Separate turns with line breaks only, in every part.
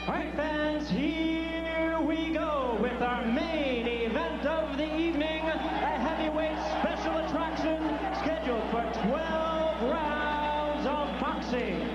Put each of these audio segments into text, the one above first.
All right, fans, here we go with our main event of the evening, a heavyweight special attraction scheduled for 12 rounds of boxing.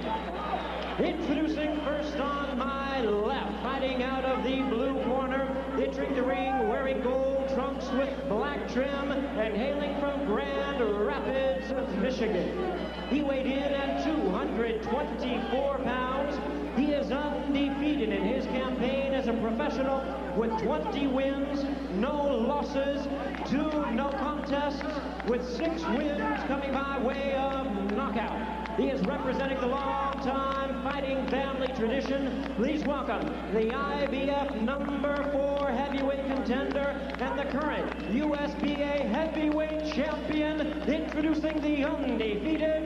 Introducing first on my left, fighting out of the blue corner, entering the ring wearing gold trunks with black trim and hailing from Grand Rapids, Michigan. He weighed in at 224 pounds. He is undefeated in his campaign as a professional with 20 wins, no losses, 2 no contests, with 6 wins coming by way of knockout. He is representing the long-time fighting family tradition. Please welcome the IBF #4 heavyweight contender and the current USBA heavyweight champion, introducing the undefeated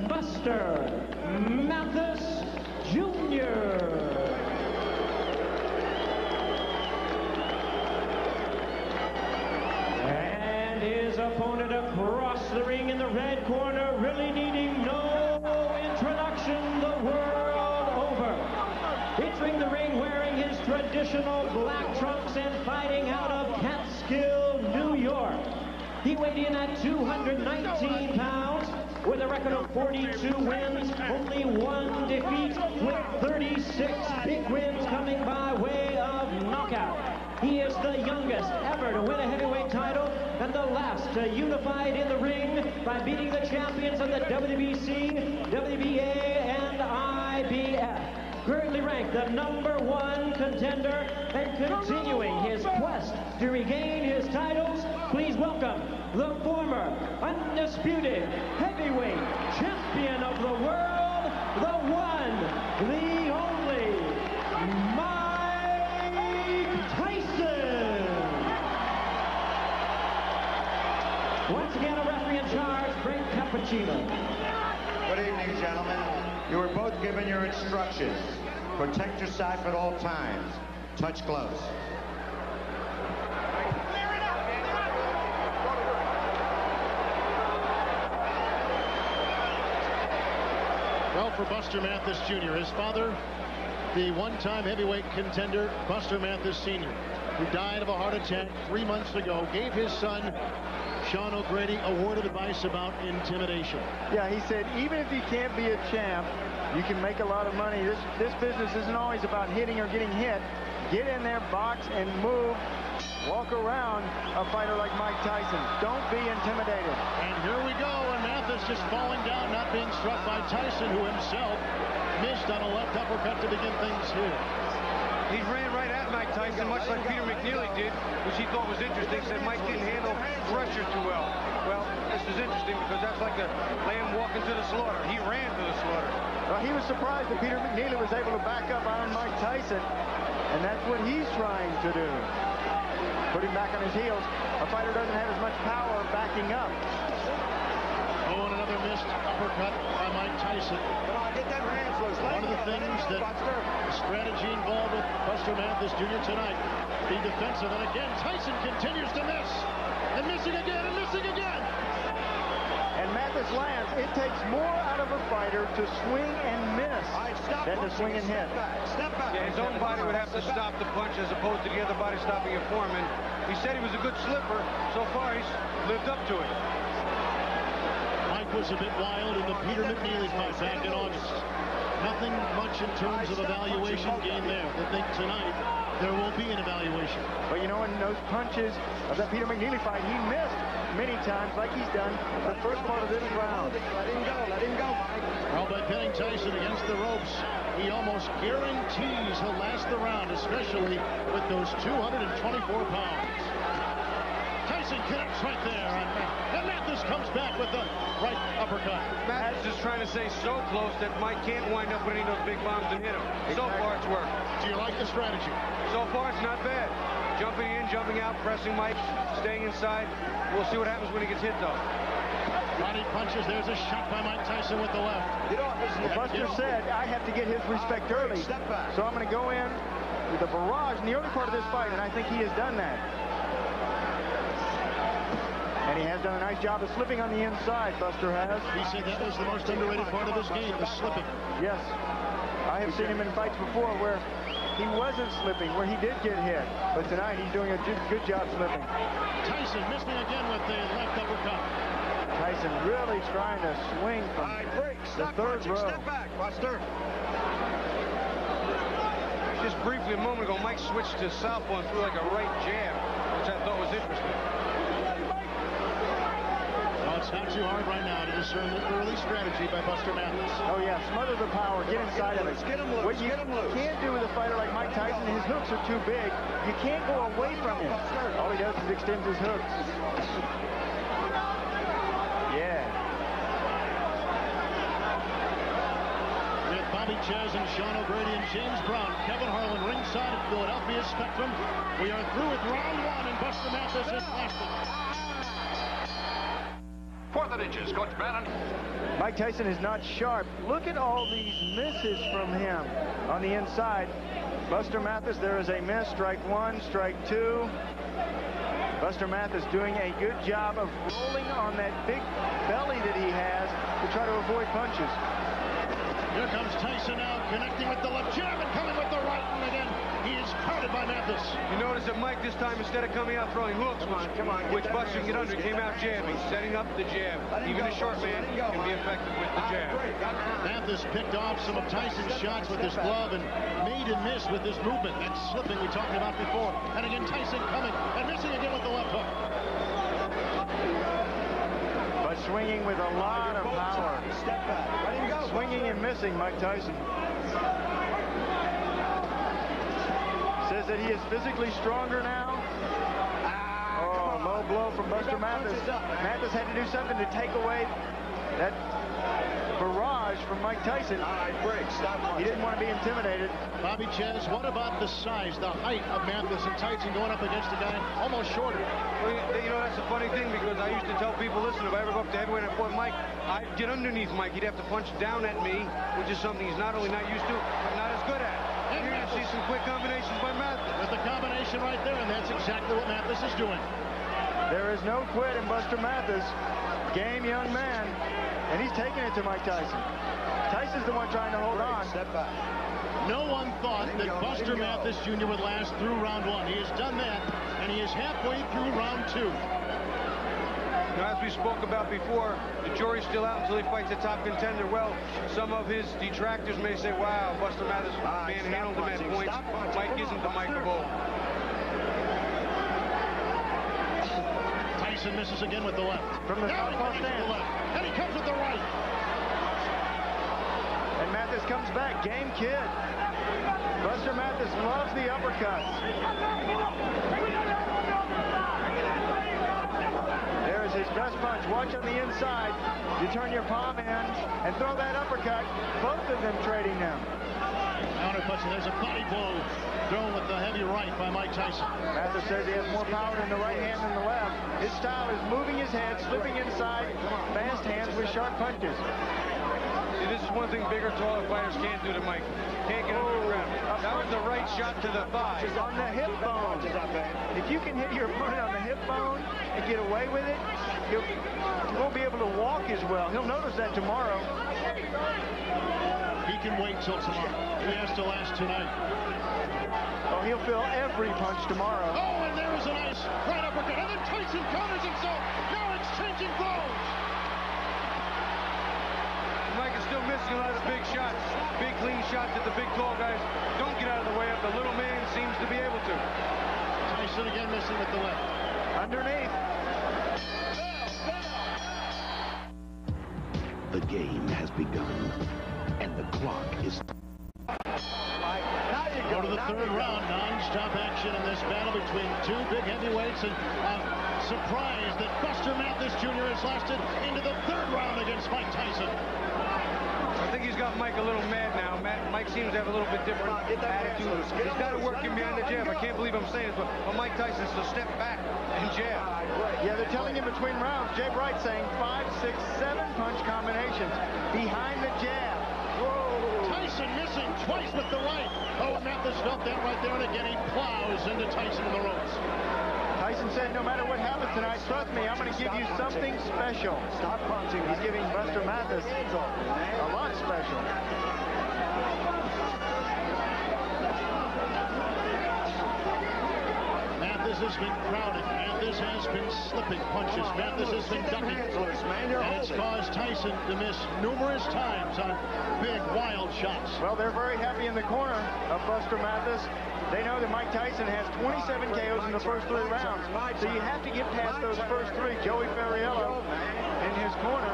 Buster Mathis Jr. And his opponent across the ring in the red corner, really needing no introduction the world over. Entering the ring wearing his traditional black trunks and fighting out of Catskill, New York. He weighed in at 219 pounds with a record of 42 wins, only 1 defeat, with 36 big wins coming by way of knockout. He is the youngest ever to win a heavyweight title and the last unified in the ring by beating the champions of the WBC, WBA, and IBF. Currently ranked the #1 contender and continuing his quest to regain his titles, please welcome the former undisputed heavyweight champion of the world, the one, the only, Tyson. Once again, a referee in charge, Frank Cappuccino.
Good evening, gentlemen. You were both given your instructions. Protect yourself at all times. Touch gloves.
Well, for Buster Mathis Jr., his father, the one-time heavyweight contender, Buster Mathis Sr., who died of a heart attack 3 months ago, gave his son, Sean O'Grady, a word of advice about intimidation.
Yeah, he said, even if you can't be a champ, you can make a lot of money. This business isn't always about hitting or getting hit. Get in there, box, and move. Walk around a fighter like Mike Tyson. Don't be intimidated.
And here we go, and Mathis just falling down, not being struck by Tyson, who himself missed on a left uppercut to begin things here.
He ran right at Mike Tyson, much like Peter McNeeley did, which he thought was interesting. Said Mike didn't handle pressure too well. Well, this is interesting because that's like a lamb walking to the slaughter. He ran to the slaughter.
Well, he was surprised that Peter McNeeley was able to back up on Mike Tyson, and that's what he's trying to do. Put him back on his heels. A fighter doesn't have as much power backing up.
Oh, and another missed uppercut by Mike Tyson. One of the things that the strategy involved with Buster Mathis Jr. tonight, being defensive, and again, Tyson continues to miss, and missing again, and missing again.
And Mathis lands. It takes more out of a fighter to swing and miss than to swing and hit.
Step back. Yeah, his own body would have to stop the punch as opposed to the other body stopping it for him. And he said he was a good slipper. So far, he's lived up to it.
Mike was a bit wild in the Peter McNeeley fight back in August. Nothing much in terms of evaluation gain there. I think tonight there will be an evaluation.
But you know, in those punches of that Peter McNeeley fight, he missed many times like he's done the first part of this round.
Let him go, Mike.
Well, by pinning Tyson against the ropes, he almost guarantees he'll last the round, especially with those 224 pounds. Tyson connects right there, and Mathis comes back with the right uppercut.
Mathis is trying to say so close that Mike can't wind up winning those big bombs and hit him. So far, it's worked.
Do you like the strategy?
So far, it's not bad. Jumping in, jumping out, pressing Mike, staying inside. We'll see what happens when he gets hit, though.
Body punches. There's a shot by Mike Tyson with the left.
Well, Buster said, I have to get his respect early, so I'm going to go in with a barrage in the early part of this fight, and I think he has done that. And he has done a nice job of slipping on the inside, Buster has.
He said that was the most underrated part of this game, the slipping.
Yes. I have seen him in fights before where he wasn't slipping where he did get hit. But tonight he's doing a good job slipping.
Tyson missing again with the left uppercut.
Tyson really trying to swing from the third row.
Step back, Buster. Just briefly a moment ago, Mike switched to southpaw and threw like a right jab, which I thought was interesting.
Well, it's not too hard right now to discern the early strategy by Buster Mathis.
Oh yeah, smother the power, get inside of it. What you can't do with a fighter like Mike Tyson, his hooks are too big. You can't go away from him. All he does is extend his hooks. Yeah.
With Bobby Ches and Sean O'Grady and James Brown, Kevin Harlan ringside at Philadelphia Spectrum. We are through with round one, and Buster Mathis is lasting.
Fourth and inches, Coach Bannon.
Mike Tyson is not sharp. Look at all these misses from him on the inside. Buster Mathis, there is a miss. Strike one, strike two. Buster Mathis doing a good job of rolling on that big belly that he has to try to avoid punches.
Here comes Tyson now, connecting with the left jab and coming with the right, and again, he is crowded by Mathis.
You notice that Mike this time, instead of coming out throwing hooks, which Buster can get under, came out jabbing, setting up the jab. Even a short man can be effective with the jab.
Mathis picked off some of Tyson's shots with his glove and made and miss with his movement. That slipping we talked about before. And again, Tyson coming and missing again with the left hook.
But swinging with a lot of power. Swinging and missing, Mike Tyson. Says that he is physically stronger now. Oh, low blow from Buster Mathis. Mathis had to do something to take away that barrage from Mike Tyson. He didn't want to be intimidated.
Bobby Ches, what about the size, the height of Mathis and Tyson going up against a guy almost shorter?
Well, you know, that's a funny thing, because I used to tell people, listen, if I ever go up to heavyweight and I fought Mike, I'd get underneath Mike. He'd have to punch down at me, which is something he's not only not used to, but not as good at. And you're going to see some quick combinations by Mathis.
With the combination right there, and that's exactly what Mathis is doing.
There is no quit in Buster Mathis. Game young man. And he's taking it to Mike Tyson. Tyson's the one trying to hold on.
Step back.
No one thought that Buster Mathis Jr. would last through round one. He has done that, and he is halfway through round two.
Now, as we spoke about before, the jury's still out until he fights a top contender. Well, some of his detractors may say, wow, Buster Mathis manhandled him at points. Mike isn't the Mike of old.
Tyson misses again with the left.
From the southpaw stance.
And he comes with the right.
And Mathis comes back. Game kid. Buster Mathis loves the uppercuts. There's his best punch. Watch on the inside. You turn your palm in and throw that uppercut. Both of them trading now.
Counter punch, and there's a body blow thrown with the heavy right by Mike Tyson.
Mathis says he has more power in the right hand than the left. His style is moving his head, slipping inside, fast hands with sharp punches.
See, this is one thing bigger, taller fighters can't do to Mike. Can't get under the ground. That was the right shot to the thigh.
On the hip bone. If you can hit your opponent on the hip bone and get away with it, you won't be able to walk as well. He'll notice that tomorrow.
He can wait till tomorrow. He has to last tonight.
Oh, he'll feel every punch tomorrow.
Oh, and there is a nice right uppercut. And then Tyson counters himself. Now exchanging blows.
Mike is still missing a lot of big shots. Big, clean shots that the big, tall guys don't get out of the way of. The little man seems to be able to.
Tyson again missing with the left.
Underneath.
The game has begun, and the clock is...
Go to the third round, non-stop action in this battle between two big heavyweights, and surprised that Buster Mathis Jr. has lasted into the third round against Mike Tyson.
I think he's got Mike a little mad now. Mike seems to have a little bit different attitude. He's got to work him behind the jab. I can't believe I'm saying this, but Mike Tyson's to step back and jab.
Yeah, they're telling him between rounds. Jay Bright saying 5, 6, 7 punch combinations behind the jab. Whoa.
Tyson missing twice with the right. Oh, Mathis felt that right there, and again he plows into Tyson in the ropes.
Tyson said, no matter what happens tonight, trust me, I'm going to give you something special. Stop punching. He's giving Buster Mathis a lot special.
has been crowded. Mathis has been slipping punches. Mathis has been ducking. And it's caused Tyson to miss numerous times on big, wild shots.
Well, they're very happy in the corner of Buster Mathis. They know that Mike Tyson has 27 KOs in the first 3 rounds. So you have to get past those first 3. Joey Ferriello in his corner.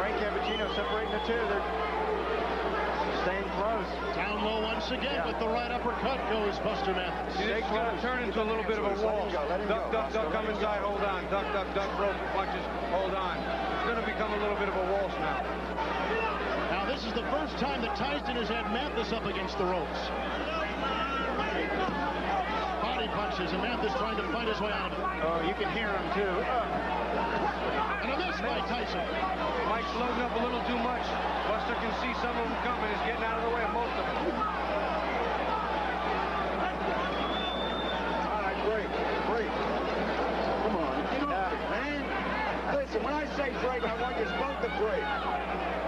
Frank Cappuccino separating the 2. They're staying close.
Down low once again with the right uppercut goes Buster Mathis.
It's going to turn into a little bit of a wall. Duck, duck, duck, come inside, hold on. Duck, duck, duck, broken punches, hold on. It's going to become a little bit of a waltz now.
Now this is the first time that Tyson has had Mathis up against the ropes. Body punches, and Mathis trying to fight his way out of it.
Oh, you can hear him too.
And a miss by Tyson.
Mike's loading up a little too much. Buster can see some of them coming. He's getting out of the way of most of them.
All right, break. Come on, man. Listen, when I say break, I want you both to break.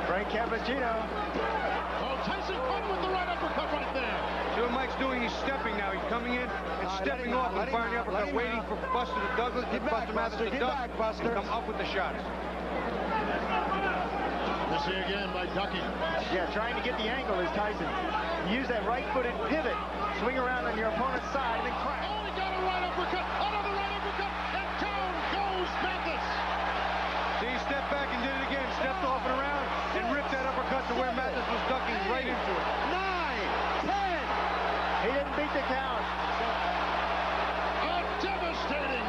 Frank Cappuccino.
Oh, Tyson caught with the right uppercut right there.
See what Mike's doing? He's stepping now. He's coming in and stepping off and firing the uppercut, waiting for Buster to Douglas, Buster Mathis to duck, come up with the shots.
Let's see again by ducking.
Yeah, trying to get the angle is Tyson. Use that right-footed pivot, swing around on your opponent's side, and then crack.
Oh, he got a right uppercut, another right uppercut, and down goes Mathis.
See, he stepped back and did it again. Stepped off and around and ripped that uppercut to where Mathis was ducking right into it.
9, 10.
He didn't beat the count.
A devastating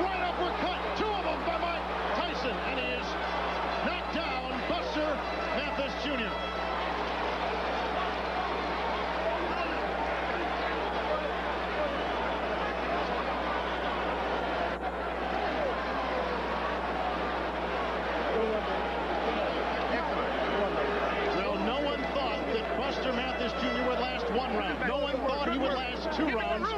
right uppercut, 2 of them by Mike Tyson, and he is knocked down Buster Mathis Jr. Well, no one thought that Buster Mathis Jr. would last 1 round. No one thought he would last 2 rounds.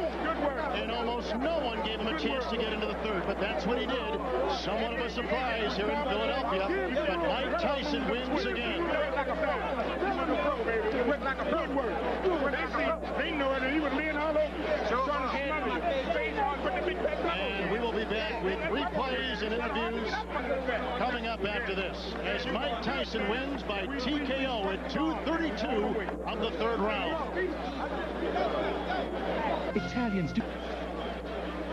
And almost no one gave him a chance to get into the 3rd, but that's what he did. Somewhat of a surprise here in Philadelphia, but Mike Tyson wins again. And we will be back with replays and interviews coming up after this, as Mike Tyson wins by TKO at 2:32 of the 3rd round.
Italians do.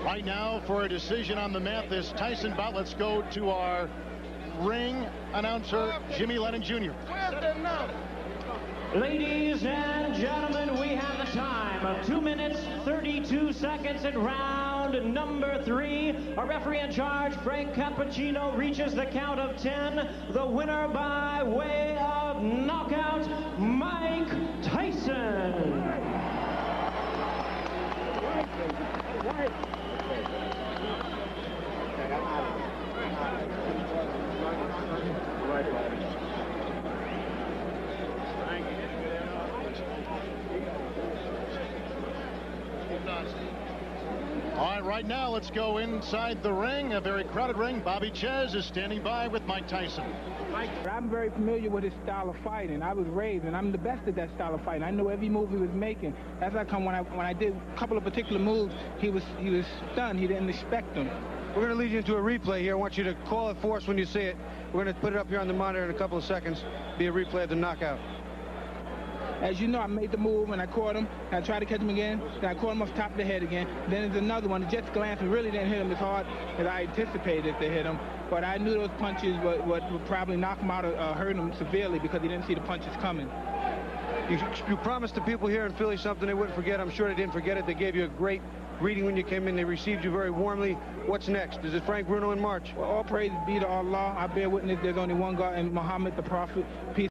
Right now, for a decision on the Mathis Tyson bout, let's go to our ring announcer, Jimmy Lennon Jr.
Ladies and gentlemen, we have the time of 2 minutes, 32 seconds in round number 3. Our referee in charge, Frank Cappuccino, reaches the count of 10. The winner by way of knockout, Mike Tyson.
All right, right now, let's go inside the ring, a very crowded ring. Bobby Chez is standing by with Mike Tyson.
I'm very familiar with his style of fighting. I was raised, and I'm the best at that style of fighting. I know every move he was making. As I come, when I did a couple of particular moves, he was stunned. He didn't expect them.
We're going to lead you into a replay here. I want you to call it for us when you see it. We're going to put it up here on the monitor in a couple of seconds. Be a replay of the knockout.
As you know, I made the move, and I caught him. And I tried to catch him again. Then I caught him off the top of the head again. Then there's another one. The Jets glance and really didn't hit him as hard as I anticipated to hit him. But I knew those punches would probably knock him out or hurt him severely because he didn't see the punches coming.
You promised the people here in Philly something they wouldn't forget. I'm sure they didn't forget it. They gave you a great greeting when you came in. They received you very warmly. What's next? Is it Frank Bruno in March?
Well, all praise be to Allah. I bear witness there's only one God, and Muhammad the Prophet. Peace